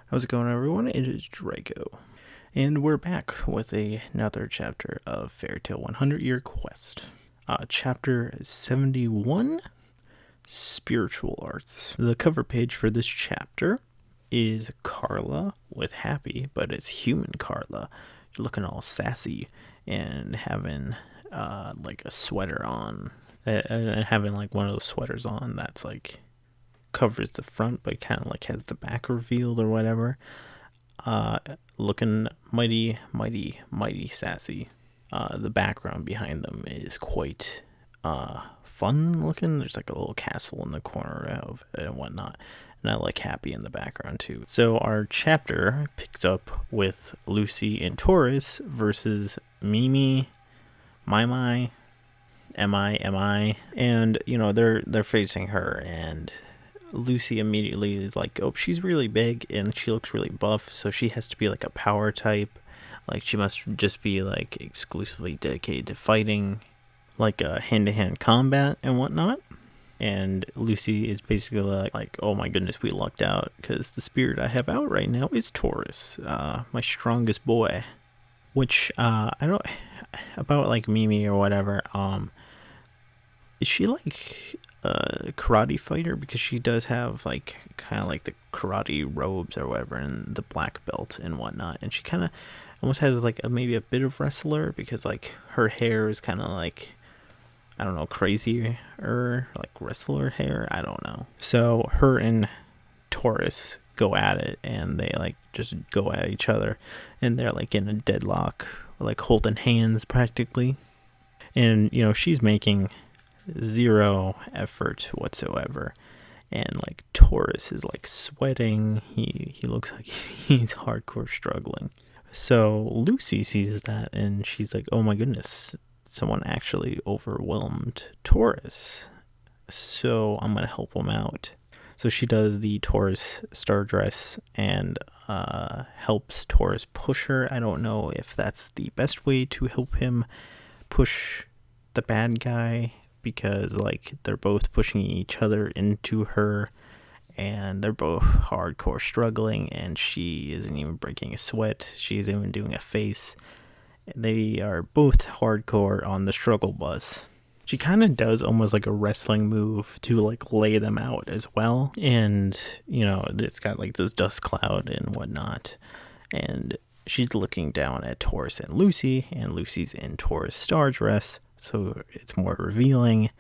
How's it going, everyone? It is Draco, and we're back with another chapter of Fairy Tail 100 Year Quest. Chapter 71, Spiritual Arts. The cover page for this chapter is Carla with Happy, but it's human Carla. She's looking all sassy and having like a sweater on, and having like one of those sweaters on that's like covers the front but kind of like has the back revealed or whatever. Looking mighty sassy. The background behind them is quite fun looking. There's like a little castle in the corner of it and whatnot, and I like Happy in the background too. So our chapter picks up with Lucy and Taurus versus Mimi, Mai, Mi, and you know they're facing her, and Lucy immediately is like, oh, she's really big and she looks really buff, so she has to be like a power type. Like, she must just be like exclusively dedicated to fighting, like hand-to-hand combat and whatnot. And Lucy is basically like, oh my goodness, we lucked out because the spirit I have out right now is Taurus, my strongest boy. Which I don't about like Mimi or whatever. Is she like a karate fighter? Because she does have like kind of like the karate robes or whatever and the black belt and whatnot, and she kind of almost has like maybe a bit of wrestler because like her hair is kind of like, I don't know, crazy or like wrestler hair, I don't know. So her and Taurus go at it, and they like just go at each other, and they're like in a deadlock, like holding hands practically. And you know, she's making zero effort whatsoever, and like Taurus is like sweating. He looks like he's hardcore struggling. So Lucy sees that and she's like, oh my goodness, someone actually overwhelmed Taurus, so I'm gonna help him out. So she does the Taurus star dress and helps Taurus push her. I don't know if that's the best way to help him push the bad guy, because like they're both pushing each other into her, and they're both hardcore struggling, and she isn't even breaking a sweat. She's even doing a face. They are both hardcore on the struggle bus. She kind of does almost like a wrestling move to like lay them out as well, and you know, it's got like this dust cloud and whatnot, and she's looking down at Taurus and Lucy's in Taurus star dress, so it's more revealing,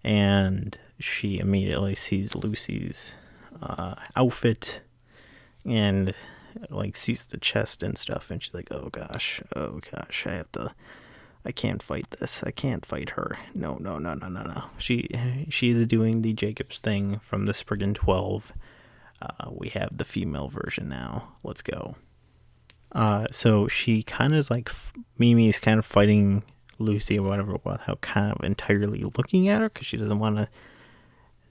and she immediately sees Lucy's outfit and like sees the chest and stuff, and she's like, oh gosh, I can't fight this. I can't fight her. No. She is doing the Jacobs thing from the Spriggan 12. We have the female version now. Let's go. So she kind of is like, Mimi's kind of fighting Lucy or whatever without kind of entirely looking at her, because she doesn't want to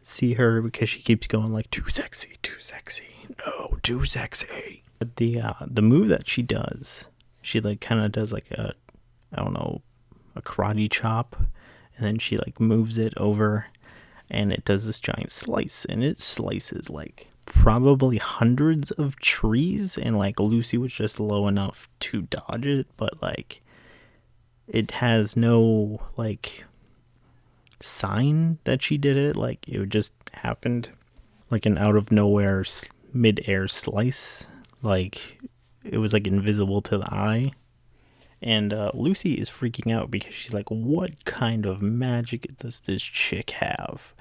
see her, because she keeps going like, too sexy, no, too sexy. But the move that she does, she like kind of does like a, I don't know, a karate chop, and then she like moves it over, and it does this giant slice, and it slices like probably hundreds of trees, and like Lucy was just low enough to dodge it, but like it has no like sign that she did it. Like it just happened like an out of nowhere mid-air slice, like it was like invisible to the eye. And Lucy is freaking out because she's like, what kind of magic does this chick have?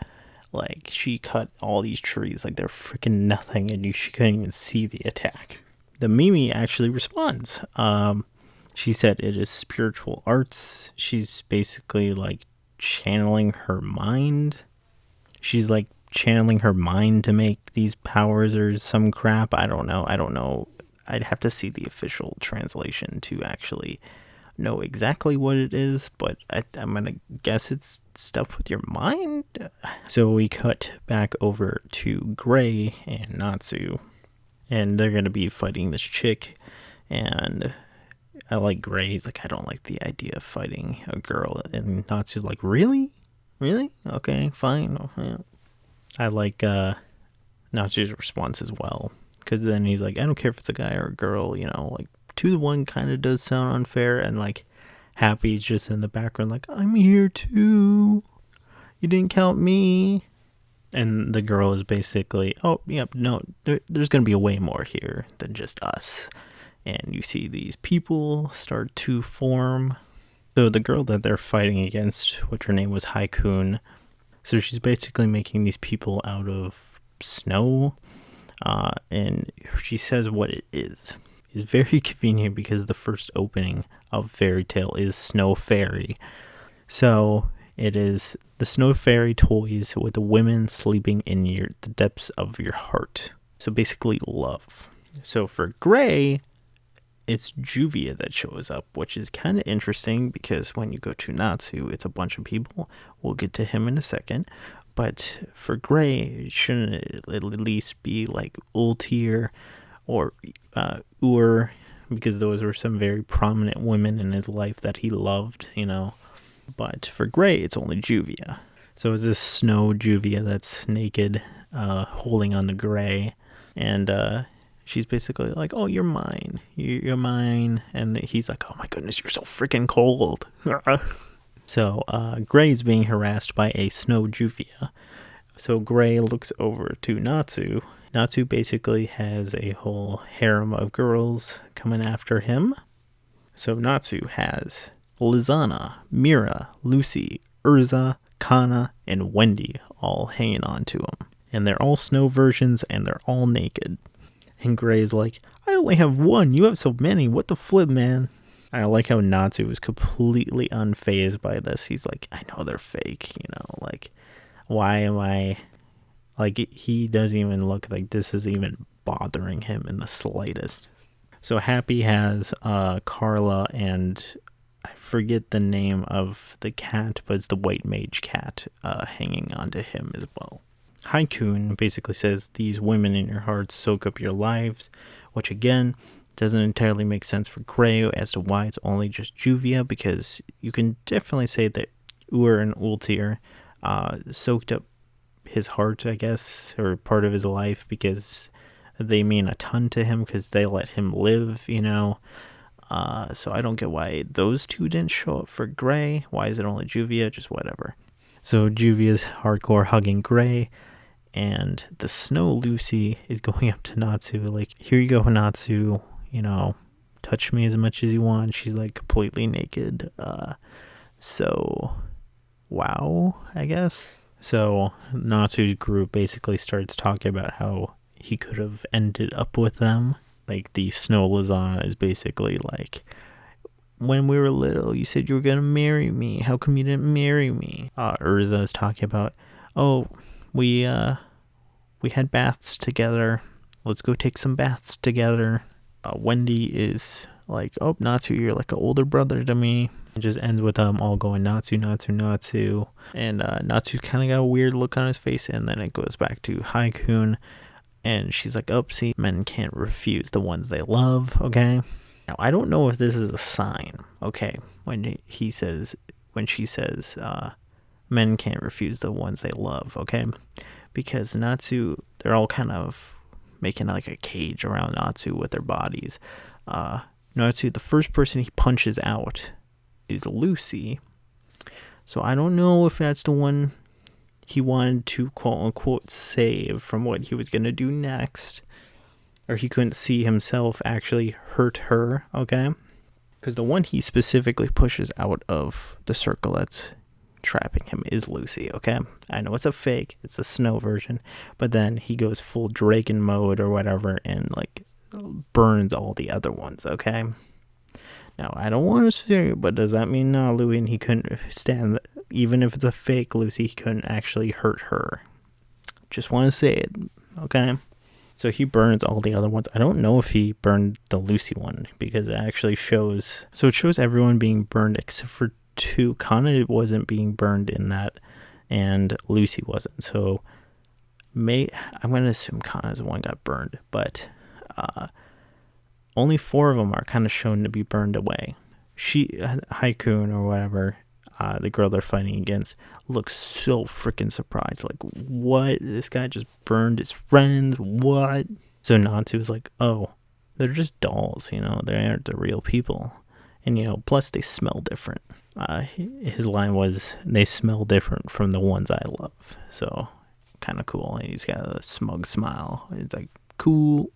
Like, she cut all these trees like they're freaking nothing, and she couldn't even see the attack. The Mimi actually responds. She said it is spiritual arts. She's basically like channeling her mind. She's like channeling her mind to make these powers or some crap. I don't know. I'd have to see the official translation to actually know exactly what it is, but I'm gonna guess it's stuff with your mind. So we cut back over to Gray and Natsu, and they're gonna be fighting this chick, and I like Gray. He's like, I don't like the idea of fighting a girl, and Natsu's like, really? Okay, fine. Oh, yeah. I like Natsu's response as well, because then he's like, I don't care if it's a guy or a girl, like 2-1 kind of does sound unfair, and like Happy's just in the background like, I'm here too, you didn't count me. And the girl is basically, oh, yep, no, there's going to be a way more here than just us. And you see these people start to form. So the girl that they're fighting against, which her name was Haikun, so she's basically making these people out of snow. And she says what it is. It's very convenient because the first opening of Fairy Tail is Snow Fairy. So it is the Snow Fairy toys with the women sleeping in the depths of your heart. So basically love. So for Gray, it's Juvia that shows up, which is kind of interesting because when you go to Natsu, it's a bunch of people. We'll get to him in a second. But for Gray, shouldn't it at least be like Ultir or Ur? Because those were some very prominent women in his life that he loved, But for Gray, it's only Juvia. So it's this snow Juvia that's naked, holding on to Gray. And she's basically like, oh, you're mine. You're mine. And he's like, oh my goodness, you're so freaking cold. So Gray's being harassed by a snow Juvia. So Gray looks over to Natsu. Natsu basically has a whole harem of girls coming after him. So Natsu has Lizana, Mira, Lucy, Urza, Kana, and Wendy all hanging on to him. And they're all snow versions, and they're all naked. And Gray's like, I only have one. You have so many. What the flip, man? I like how Natsu was completely unfazed by this. He's like, I know they're fake, like, why am I... Like, he doesn't even look like this is even bothering him in the slightest. So Happy has Carla and... I forget the name of the cat, but it's the white mage cat hanging onto him as well. Haikun basically says these women in your hearts soak up your lives, which again doesn't entirely make sense for Gray as to why it's only just Juvia, because you can definitely say that Ur and Ultir soaked up his heart, I guess, or part of his life, because they mean a ton to him because they let him live, So I don't get why those two didn't show up for Gray. Why is it only Juvia? Just whatever. So Juvia's hardcore hugging Gray, and the Snow Lucy is going up to Natsu like, here you go, Natsu, touch me as much as you want. She's like completely naked. So wow, I guess. So Natsu's group basically starts talking about how he could have ended up with them. Like, the Snow Lizana is basically like, when we were little, you said you were going to marry me. How come you didn't marry me? Urza is talking about, oh, we had baths together. Let's go take some baths together. Wendy is like, oh, Natsu, you're like an older brother to me. It just ends with them all going, Natsu, Natsu, Natsu. And Natsu kind of got a weird look on his face, and then it goes back to Haikun. And she's like, oh, see, men can't refuse the ones they love, okay? Now, I don't know if this is a sign, okay, when she says, men can't refuse the ones they love, okay? Because Natsu, they're all kind of making like a cage around Natsu with their bodies. Natsu, the first person he punches out is Lucy. So I don't know if that's the one he wanted to quote-unquote save from what he was going to do next. Or he couldn't see himself actually hurt her, okay? Because the one he specifically pushes out of the circle that's trapping him is Lucy, okay? I know it's a fake, it's a snow version, but then he goes full dragon mode or whatever and like burns all the other ones, okay? Now, I don't want to say it, but does that mean Louis and he couldn't stand, even if it's a fake Lucy, he couldn't actually hurt her? Just want to say it, okay? So he burns all the other ones. I don't know if he burned the Lucy one, because it actually shows, so it shows everyone being burned except for two. Kana wasn't being burned in that, and Lucy wasn't. So I'm going to assume Kana's the one got burned, but only 4 of them are kind of shown to be burned away. Haikun or whatever, the girl they're fighting against, looks so freaking surprised. Like, what? This guy just burned his friends? What? So Natsu's like, oh, they're just dolls, they aren't the real people. And, plus they smell different. His line was, they smell different from the ones I love. So, kind of cool. And he's got a smug smile. It's like, cool.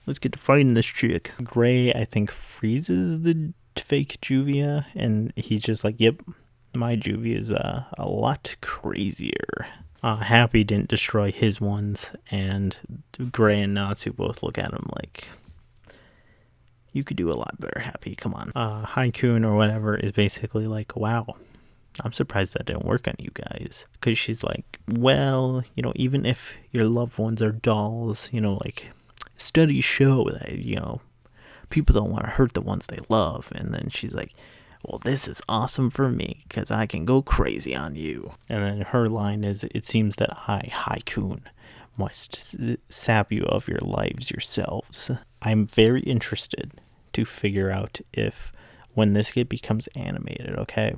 Let's get to fighting this chick. Gray, I think, freezes the fake Juvia. And he's just like, yep, my Juvia is a lot crazier. Happy didn't destroy his ones. And Gray and Natsu both look at him like, you could do a lot better, Happy. Come on. Haikun or whatever is basically like, wow, I'm surprised that didn't work on you guys. Because she's like, well, even if your loved ones are dolls, like, studies show that, people don't want to hurt the ones they love. And then she's like, well, this is awesome for me because I can go crazy on you. And then her line is, it seems that I, Haikun, must sap you of your lives yourselves. I'm very interested to figure out if when this kid becomes animated, okay,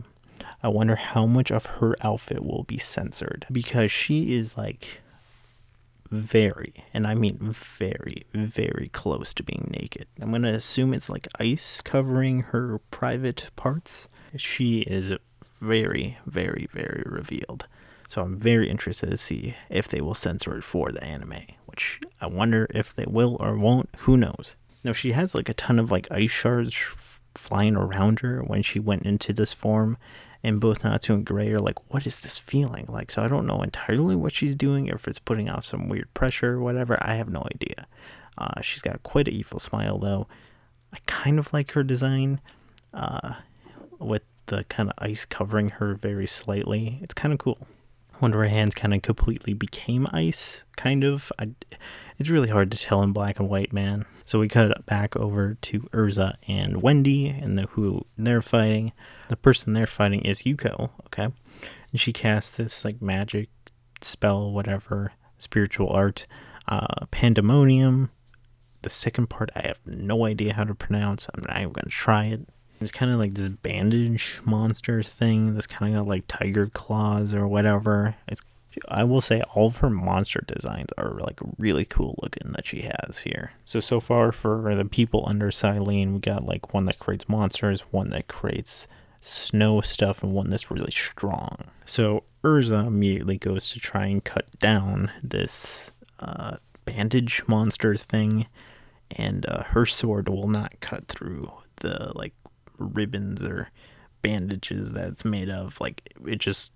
I wonder how much of her outfit will be censored, because she is like very, and I mean very, very close to being naked. I'm going to assume it's like ice covering her private parts. She is very, very, very revealed. So I'm very interested to see if they will censor it for the anime, which I wonder if they will or won't. Who knows? Now, she has like a ton of like ice shards flying around her when she went into this form, and both Natsu and Gray are like, what is this feeling like? So I don't know entirely what she's doing, or if it's putting off some weird pressure or whatever. I have no idea. She's got quite an evil smile, though. I kind of like her design with the kind of ice covering her very slightly. It's kind of cool. One of her hands kind of completely became ice, kind of. It's really hard to tell in black and white, man. So we cut back over to Urza and Wendy, and who they're fighting. The person they're fighting is Yuko, okay? And she casts this like magic spell, whatever, spiritual art, pandemonium. The second part I have no idea how to pronounce. I'm not even going to try it. It's kind of like this bandage monster thing that's kind of like tiger claws or whatever. I will say all of her monster designs are like really cool looking that she has here. So far for the people under Silene, we got like one that creates monsters, one that creates snow stuff, and one that's really strong. So Urza immediately goes to try and cut down this bandage monster thing, and her sword will not cut through the like ribbons or bandages that it's made of. Like, it just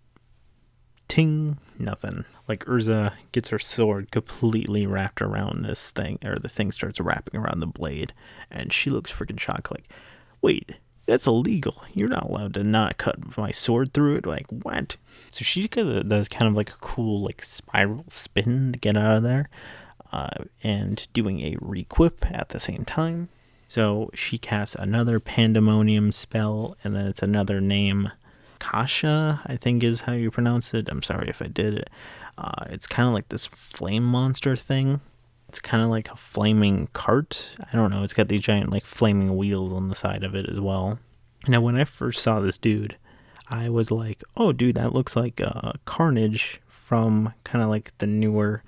ting, nothing. Like, Urza gets her sword completely wrapped around this thing, or the thing starts wrapping around the blade, and she looks freaking shocked, like, wait, that's illegal. You're not allowed to not cut my sword through it. Like, what? So she does kind of like a cool like spiral spin to get out of there, and doing a requip at the same time. So she casts another pandemonium spell, and then it's another name. Kasha, I think is how you pronounce it. I'm sorry if I did it. It's kind of like this flame monster thing. It's kind of like a flaming cart. I don't know. It's got these giant like flaming wheels on the side of it as well. Now, when I first saw this dude, I was like, oh, dude, that looks like Carnage from kind of like the newer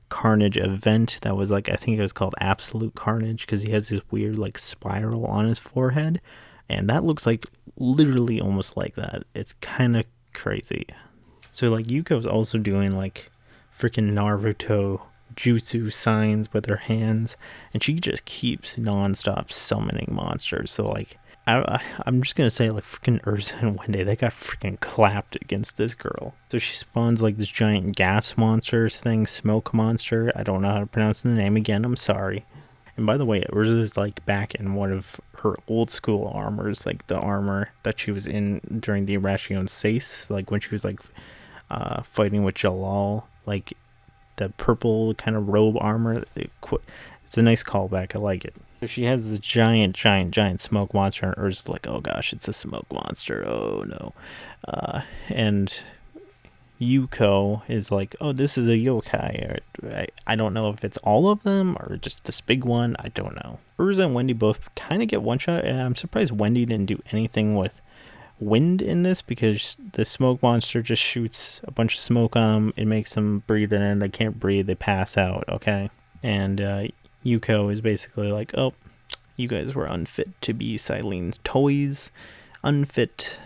Carnage event that was like, I think it was called Absolute Carnage, because he has this weird like spiral on his forehead, and that looks like literally almost like that. It's kind of crazy. So like Yuko's also doing like freaking Naruto jutsu signs with her hands, and she just keeps non-stop summoning monsters. So like I'm just gonna say, like, freaking Urza and Wendy, they got freaking clapped against this girl. So she spawns like this giant gas monster thing, smoke monster. I don't know how to pronounce the name again, I'm sorry. And by the way, Urza is like back in one of her old school armors, like the armor that she was in during the Irashion Seis, like when she was like fighting with Jalal, like the purple kind of robe armor. It's a nice callback, I like it. So she has this giant smoke monster, and Urza's like, oh gosh, it's a smoke monster, oh no. And Yuko is like, oh, this is a yokai. I don't know if it's all of them or just this big one. I don't know. Urza and Wendy both kind of get one shot, and I'm surprised Wendy didn't do anything with wind in this, because the smoke monster just shoots a bunch of smoke on them. It makes them breathe in, and they can't breathe. They pass out, okay? And Yuko is basically like, oh, you guys were unfit to be Silene's toys. Unfit.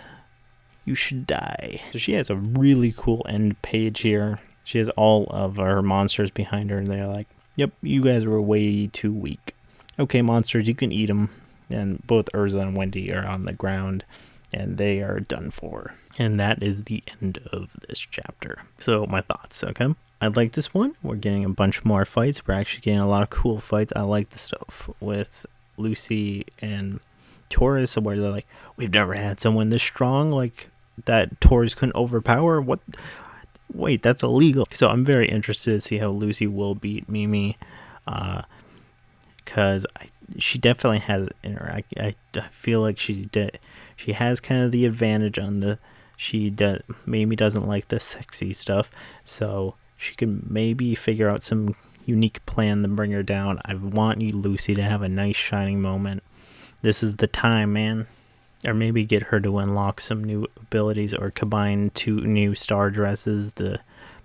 You should die. So she has a really cool end page here. She has all of her monsters behind her, and they're like, yep, you guys were way too weak. Okay, monsters, you can eat them. And both Urza and Wendy are on the ground, and they are done for. And that is the end of this chapter. So my thoughts, okay? I like this one. We're getting a bunch more fights. We're actually getting a lot of cool fights. I like the stuff with Lucy and Taurus, where they're like, we've never had someone this strong, like that Taurus couldn't overpower. What? Wait, that's illegal. So I'm very interested to see how Lucy will beat Mimi, because she definitely has interact. I feel like she has kind of the advantage on the. Mimi doesn't like the sexy stuff, so she can maybe figure out some unique plan to bring her down. I want you, Lucy, to have a nice shining moment. This is the time, man. Or maybe get her to unlock some new abilities, or combine 2 new star dresses to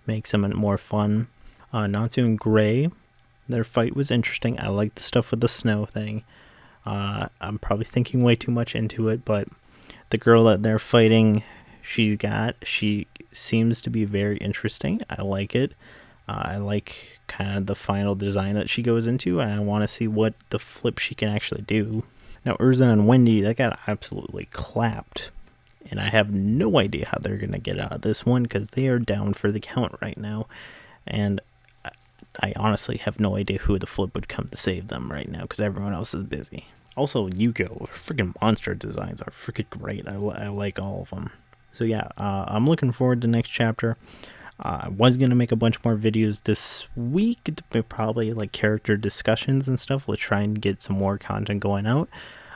make some more fun. Natsu and Gray, their fight was interesting. I like the stuff with the snow thing. I'm probably thinking way too much into it, but the girl that they're fighting, she seems to be very interesting. I like it. I like kind of the final design that she goes into, and I want to see what the flip she can actually do. Now, Urza and Wendy, they got absolutely clapped. And I have no idea how they're going to get out of this one, because they are down for the count right now. And I honestly have no idea who the flip would come to save them right now, because everyone else is busy. Also, Yuko, freaking monster designs are freaking great. I like all of them. So yeah, I'm looking forward to the next chapter. I was going to make a bunch more videos this week, probably like character discussions and stuff. Let's try and get some more content going out.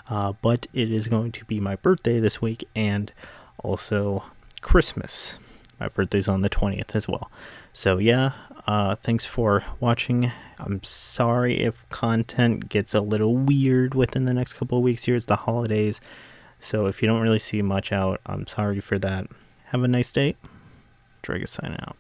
But it is going to be my birthday this week, and also Christmas. My birthday's on the 20th as well. So yeah, thanks for watching. I'm sorry if content gets a little weird within the next couple of weeks here. It's the holidays. So if you don't really see much out, I'm sorry for that. Have a nice day. Dragus signing out.